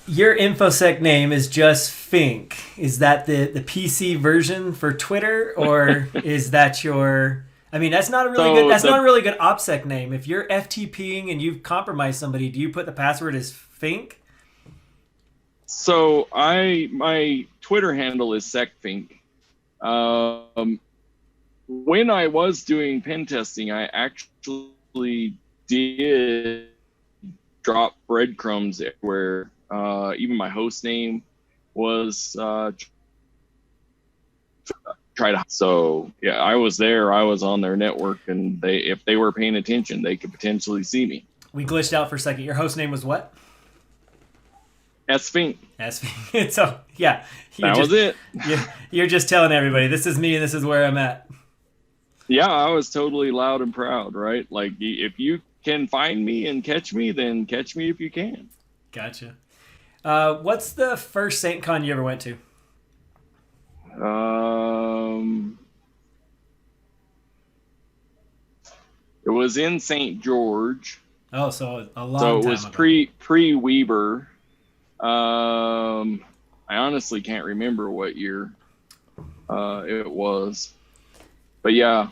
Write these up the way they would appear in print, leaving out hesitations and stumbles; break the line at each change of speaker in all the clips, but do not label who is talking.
Your InfoSec name is just Fink. Is that the PC version for Twitter, or is that your? I mean, that's not a really good.
So
That's not
the
a really good OPSEC name. If you're FTPing and you've compromised somebody, do you put the password as Fink?
so I my Twitter handle is secfink. Um, when I was doing pen testing, I actually did drop breadcrumbs everywhere. Even my host name was try to. So yeah, I was there. I was on their network, and if they were paying attention, they could potentially see me.
We glitched out for a second. Your host name was what?
That's Fink.
That's Fink. So yeah,
That was it.
you're just telling everybody this is me and this is where I'm at.
Yeah, I was totally loud and proud, right? Like, if you can find me and catch me, then catch me if you can.
Gotcha. What's the first SAINTCON you ever went to?
It was in St. George.
Oh, so a long
So it
time
was
ago.
pre Weber. I honestly can't remember what year it was, but yeah.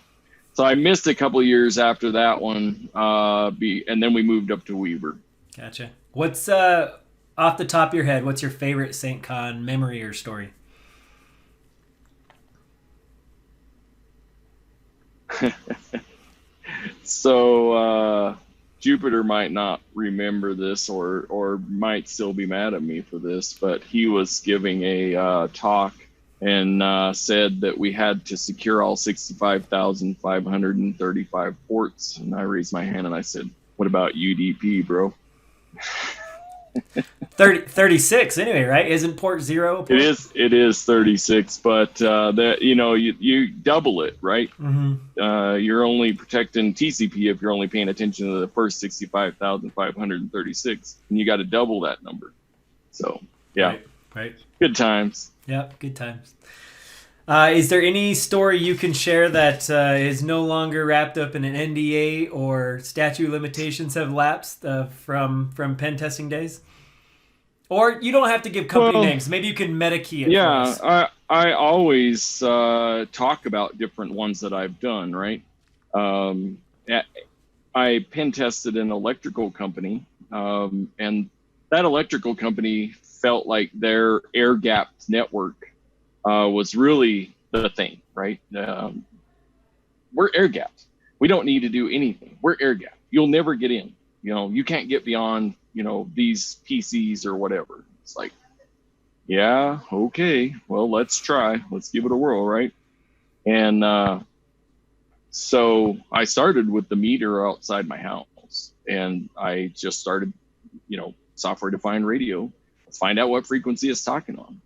So I missed a couple of years after that one, and then we moved up to Weber.
Gotcha. What's off the top of your head? What's your favorite SAINTCON memory or story?
So Jupiter might not remember this, or might still be mad at me for this, but he was giving a talk and said that we had to secure all 65,535 ports. And I raised my hand and I said, "What about UDP, bro?"
36 anyway, right? Isn't port 0 port?
It is 36, but that you double it, right?
Mm-hmm.
You're only protecting TCP if you're only paying attention to the first 65,536, and you got to double that number. So yeah,
Right.
good times.
Yep, good times. Is there any story you can share that is no longer wrapped up in an NDA or statute limitations have lapsed from pen testing days? Or you don't have to give company names. Maybe you can meta key it for us.
I always talk about different ones that I've done, right? I pen tested an electrical company, and that electrical company felt like their air-gapped network was really the thing, right? We're air-gapped. We don't need to do anything. We're air-gapped. You'll never get in. You can't get beyond, these PCs or whatever. It's like, yeah, okay, well, let's try. Let's give it a whirl, right? And so I started with the meter outside my house, and I just started, software-defined radio. Let's find out what frequency it's talking on.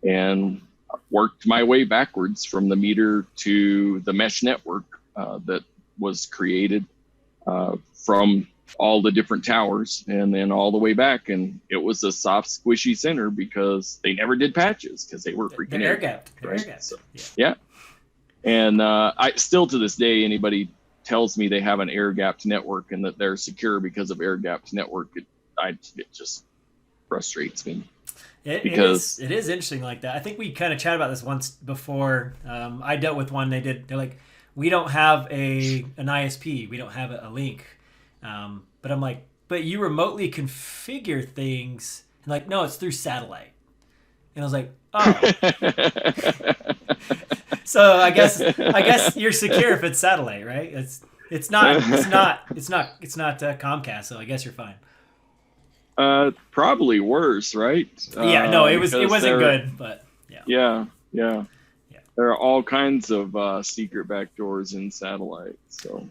And worked my way backwards from the meter to the mesh network that was created from all the different towers, and then all the way back. And it was a soft, squishy center because they never did patches because they were freaking
air gapped.
Right?
Air gapped.
So, yeah. And I still to this day, anybody tells me they have an air gapped network and that they're secure because of air gapped network, it just frustrates me.
It is interesting like that. I think we kind of chatted about this once before. I dealt with one. They're like, we don't have an ISP. We don't have a link. But I'm like, but you remotely configure things. And like, no, it's through satellite. And I was like, oh. So I guess you're secure if it's satellite, right? It's not Comcast. So I guess you're fine.
Probably worse, right?
Yeah, no, it wasn't good, but yeah.
Yeah. There are all kinds of secret backdoors in satellite. So,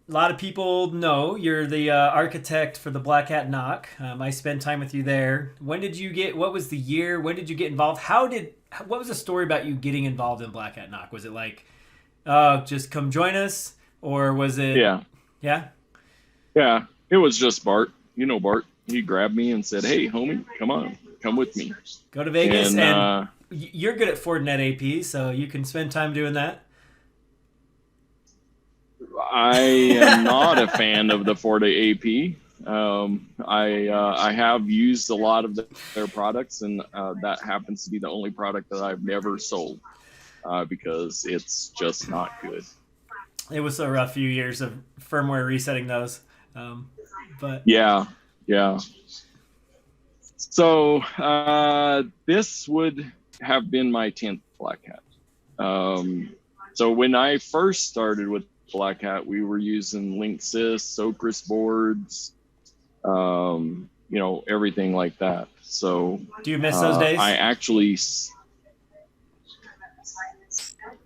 a lot of people know you're the architect for the Black Hat NOC. I spent time with you there. What was the year? When did you get involved? What was the story about you getting involved in Black Hat NOC? Was it like, just come join us, or was it?
Yeah.
Yeah.
Yeah. It was just Bart. Bart. He grabbed me and said, "Hey, homie, come with me.
Go to Vegas, and you're good at Fortinet AP, so you can spend time doing that."
I am not a fan of the Forte AP. I have used a lot of their products, and that happens to be the only product that I've never sold because it's just not good.
It was a rough few years of firmware resetting those. But
yeah. So this would have been my 10th Black Hat. So when I first started with Black Hat, we were using Linksys, Socris boards, everything like that. So
do you miss those days?
I actually,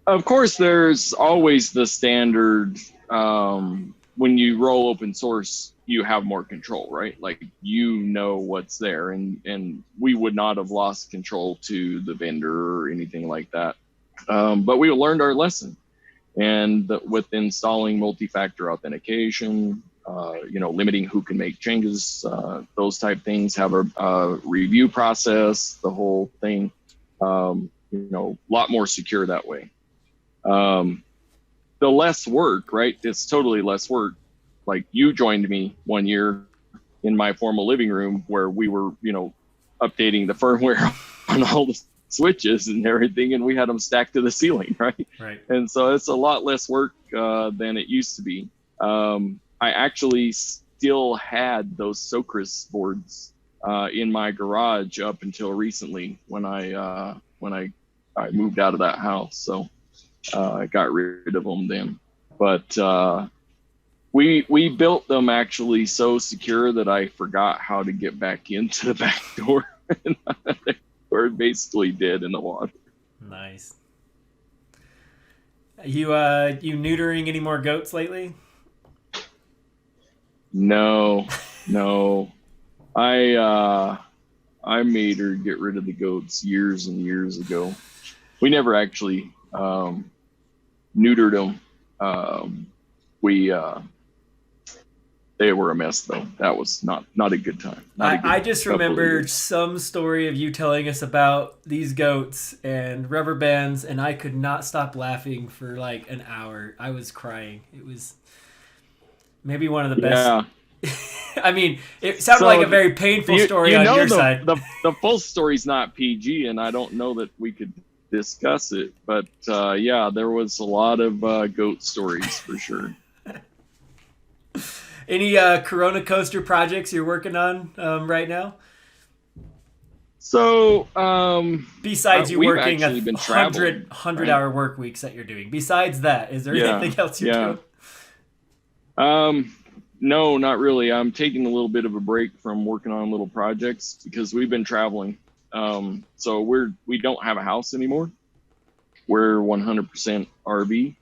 of course, there's always the standard. When you roll open source, you have more control, right? Like, what's there, and we would not have lost control to the vendor or anything like that. But we learned our lesson, and with installing multi-factor authentication, limiting who can make changes, those type things, have a review process, the whole thing, a lot more secure that way. The less work, right? It's totally less work. Like, you joined me one year in my formal living room where we were, updating the firmware on all the switches and everything, and we had them stacked to the ceiling, right?
Right.
And so it's a lot less work than it used to be. I actually still had those Socris boards in my garage up until recently when I moved out of that house. So I got rid of them then. But we built them actually so secure that I forgot how to get back into the back door. We're basically dead in the water.
Nice. You neutering any more goats lately?
No. I made her get rid of the goats years and years ago. We never actually neutered them. They were a mess, though. That was not a good time.
I just remember some story of you telling us about these goats and rubber bands, and I could not stop laughing for like an hour. I was crying. It was maybe one of the best. I mean, it sounded like a very painful story on your side.
The full story's not PG, and I don't know that we could discuss it. But there was a lot of goat stories for sure.
Any Corona Coaster projects you're working on right now?
So,
besides you working 100-hour work weeks that you're doing, besides that, is there anything else you're doing?
No, not really. I'm taking a little bit of a break from working on little projects because we've been traveling. So we don't have a house anymore. We're 100% RV.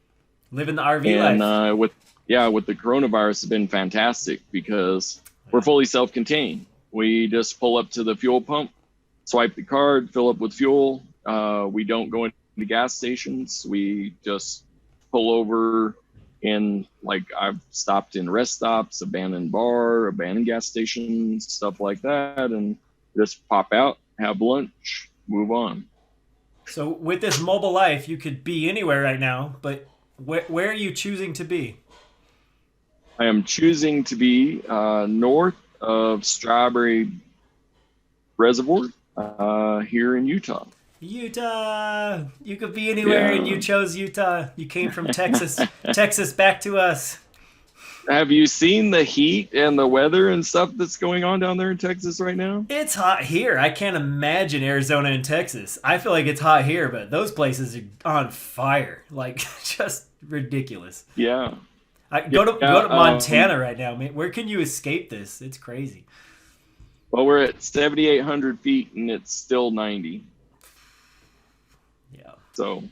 Living the RV life.
With the coronavirus, it's been fantastic because we're fully self-contained. We just pull up to the fuel pump, swipe the card, fill up with fuel. We don't go into gas stations. We just pull over in, like, I've stopped in rest stops, abandoned bar, abandoned gas stations, stuff like that, and just pop out, have lunch, move on.
So with this mobile life, you could be anywhere right now, but where are you choosing to be?
I am choosing to be north of Strawberry Reservoir here in Utah.
Utah! You could be anywhere, and you chose Utah. You came from Texas. Texas back to us.
Have you seen the heat and the weather and stuff that's going on down there in Texas right now?
It's hot here. I can't imagine Arizona and Texas. I feel like it's hot here, but those places are on fire. Like, just ridiculous.
Yeah.
Go to Montana right now, man. Where can you escape this? It's crazy.
Well, we're at 7,800 feet, and it's still 90.
Yeah.
So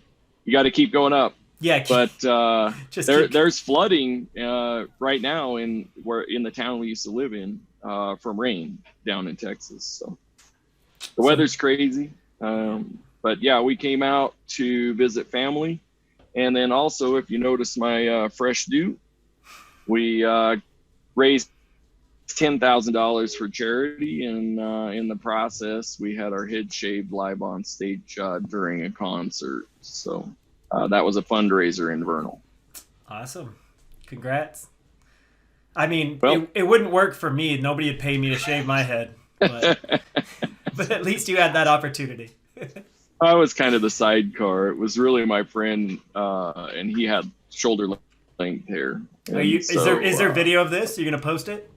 you got to keep going up.
Yeah.
But there's flooding right now in the town we used to live in from rain down in Texas. So the weather's crazy. But yeah, we came out to visit family. And then also, if you notice my fresh do, we raised $10,000 for charity, and in the process, we had our head shaved live on stage during a concert. So that was a fundraiser in Vernal.
Awesome. Congrats. I mean,
Well,
it wouldn't work for me. Nobody would pay me to shave my head, but but at least you had that opportunity.
I was kind of the sidecar. It was really my friend, and he had shoulder length hair.
Is there video of this? You're gonna post it?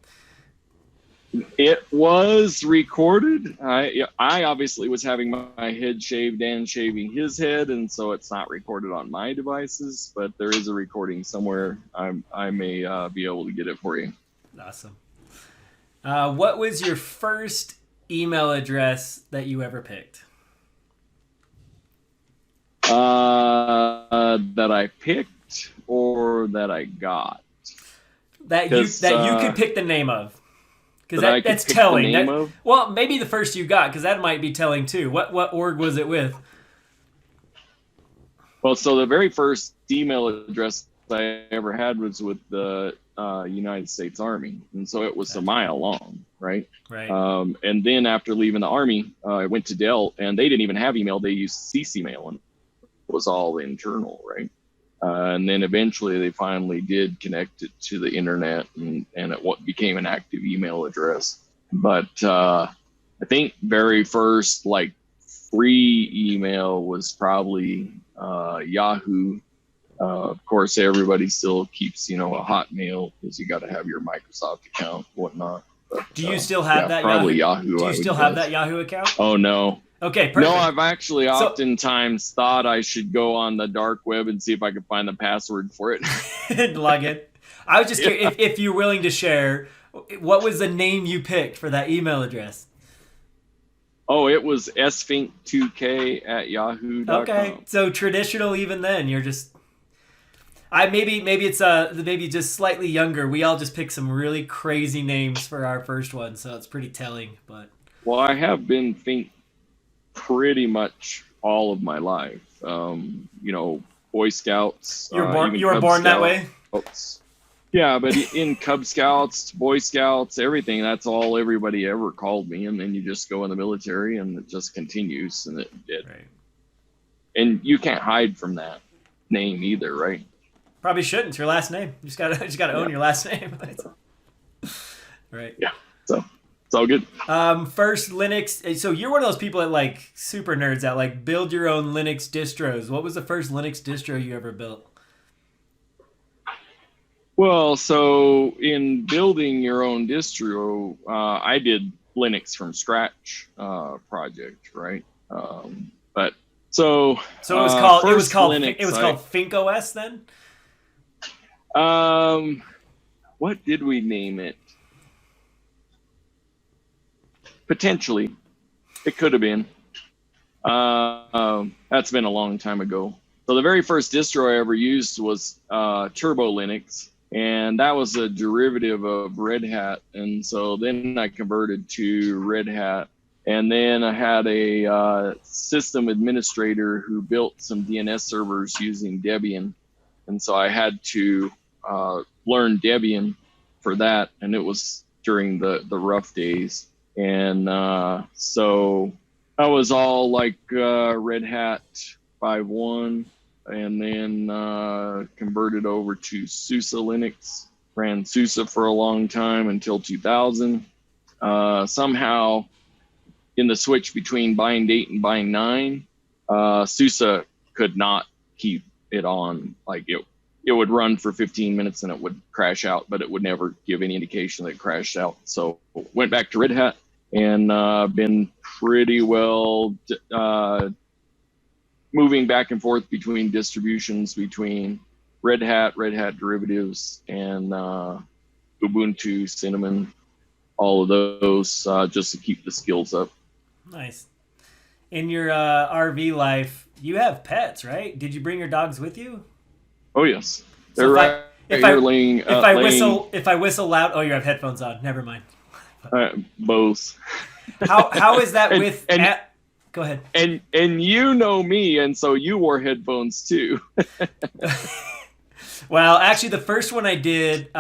It was recorded. I obviously was having my head shaved and shaving his head, and so it's not recorded on my devices. But there is a recording somewhere. I may be able to get it for you.
Awesome. What was your first email address that you ever picked?
That I picked or that I got?
That you could pick the name of. Because that's telling. Well, maybe the first you got, because that might be telling too. What org was it with?
Well, so the very first email address I ever had was with the United States Army, and so it was a mile long, right?
Right.
And then after leaving the Army, I went to Dell, and they didn't even have email; they used CC mail, and it was all internal, right? And then eventually they finally did connect it to the internet, and it became an active email address. But I think very first like free email was probably Yahoo. Of course, everybody still keeps, a Hotmail because you got to have your Microsoft account, whatnot. But,
do you still have that?
Probably Yahoo.
Do you still have that Yahoo account?
Oh, no.
Okay, perfect.
No, I've actually oftentimes thought I should go on the dark web and see if I could find the password for it.
Log it. I was just curious if you're willing to share, what was the name you picked for that email address?
Oh, it was sfink2k@yahoo.com.
Okay, so traditional even then. You're just... maybe it's maybe just slightly younger. We all just picked some really crazy names for our first one, so it's pretty telling. But
well, I have been Fink pretty much all of my life. Boy Scouts.
You were born that way?
Yeah, but in Cub Scouts, Boy Scouts, everything, that's all everybody ever called me. And then you just go in the military and it just continues. And
right.
And you can't hide from that name either, right?
Probably shouldn't. It's your last name. You just gotta own your last name. Right.
Yeah. So it's all good.
First Linux. So you're one of those people that like super nerds that like build your own Linux distros. What was the first Linux distro you ever built?
Well, so in building your own distro, I did Linux from scratch project, right? But so
it was called
Linux,
it was called Fink OS then.
What did we name it? Potentially, it could have been. That's been a long time ago. So the very first distro I ever used was Turbo Linux, and that was a derivative of Red Hat. And so then I converted to Red Hat, and then I had a system administrator who built some DNS servers using Debian, and so I had to learn Debian for that, and it was during the rough days. And so that was all like Red Hat 5.1, and then converted over to SUSE Linux. Ran SUSE for a long time until 2000. Somehow, in the switch between bind 8 and bind 9, SUSE could not keep it on. Like it would run for 15 minutes and it would crash out, but it would never give any indication that it crashed out. So went back to Red Hat, and been pretty well moving back and forth between distributions, between Red Hat derivatives, and Ubuntu, Cinnamon, all of those, just to keep the skills up.
Nice. In your RV life, you have pets, right? Did you bring your dogs with you?
Oh yes, they're
if I whistle loud, oh, you have headphones on. Never mind.
Both.
How is that go ahead.
And you know me, and so you wore headphones too.
Well, actually, the first one I did,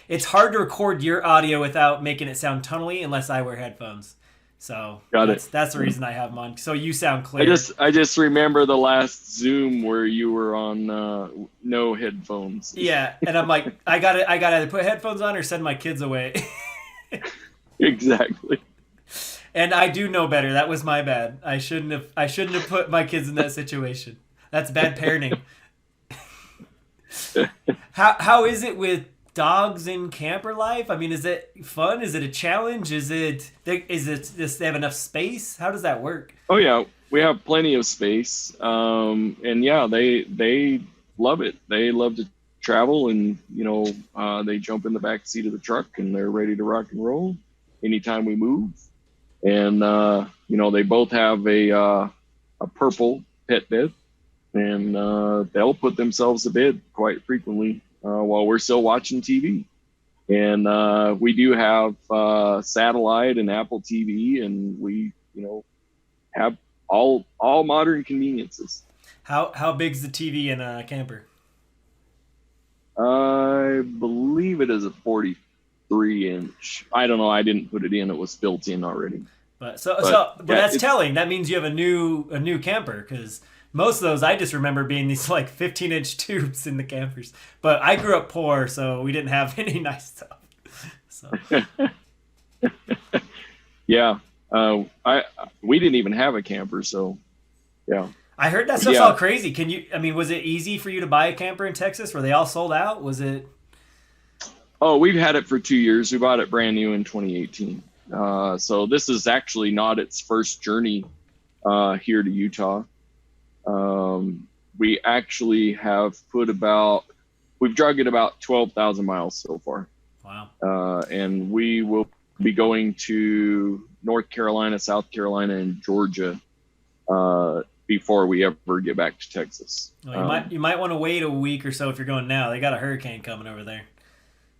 it's hard to record your audio without making it sound tunnely unless I wear headphones. So
Got it.
that's the reason I have them on. So you sound clear.
I just remember the last Zoom where you were on no headphones.
Yeah, and I'm like, I gotta either put headphones on or send my kids away.
Exactly.
And I do know better. That was my bad. I shouldn't have put my kids in that situation. That's bad parenting. How is it with dogs in camper life? I mean, is it fun? Is it a challenge? Does they have enough space? How does that work?
Oh yeah, we have plenty of space. And yeah, they love it. They love to travel, and they jump in the back seat of the truck and they're ready to rock and roll anytime we move. And they both have a purple pet bed, and they'll put themselves to bed quite frequently while we're still watching TV. And we do have satellite and Apple TV, and we have all modern conveniences.
How big's the TV in a camper?
I believe it is a 43-inch. I don't know. I didn't put it in. It was built in already.
But that's telling. That means you have a new camper, because most of those I just remember being these like 15-inch tubes in the campers. But I grew up poor, so we didn't have any nice stuff. So
yeah, we didn't even have a camper, so yeah.
I heard that stuff's all crazy. Was it easy for you to buy a camper in Texas? Were they all sold out? Was it?
Oh, we've had it for 2 years. We bought it brand new in 2018. So this is actually not its first journey here to Utah. We actually have we've drug it about 12,000 miles so far.
Wow.
And we will be going to North Carolina, South Carolina, and Georgia before we ever get back to Texas.
Well, you might want to wait a week or so if you're going now. They got a hurricane coming over there.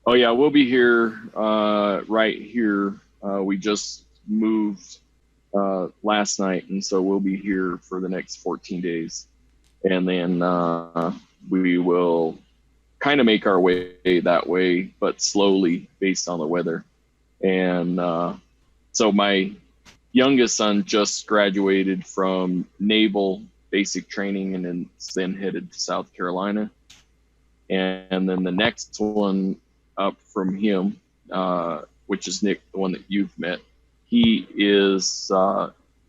Oh yeah, we'll be here right here. We just moved last night, and so we'll be here for the next 14 days. And then we will kind of make our way that way, but slowly based on the weather. And so my youngest son just graduated from naval basic training and then headed to South Carolina. And then the next one up from him, which is Nick, the one that you've met, he is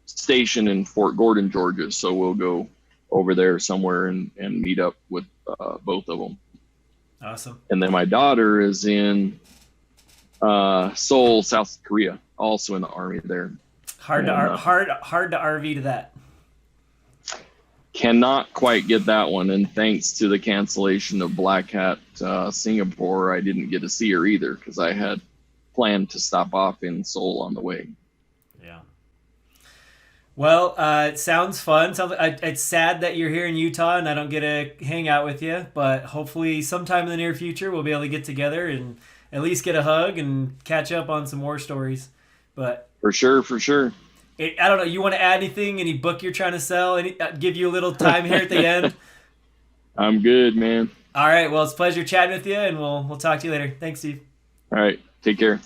stationed in Fort Gordon, Georgia. So we'll go over there somewhere and meet up with both of them.
Awesome.
And then my daughter is in Seoul, South Korea, also in the Army there.
Hard to RV to that.
Cannot quite get that one, and thanks to the cancellation of Black Hat Singapore, I didn't get to see her either because I had planned to stop off in Seoul on the way.
Yeah. Well, it sounds fun. It's sad that you're here in Utah and I don't get to hang out with you, but hopefully sometime in the near future we'll be able to get together and at least get a hug and catch up on some more stories. But
for sure.
I don't know. You want to add anything? Any book you're trying to sell? Give you a little time here at the end?
I'm good, man.
All right. Well, it's a pleasure chatting with you, and we'll talk to you later. Thanks, Steve.
All right. Take care.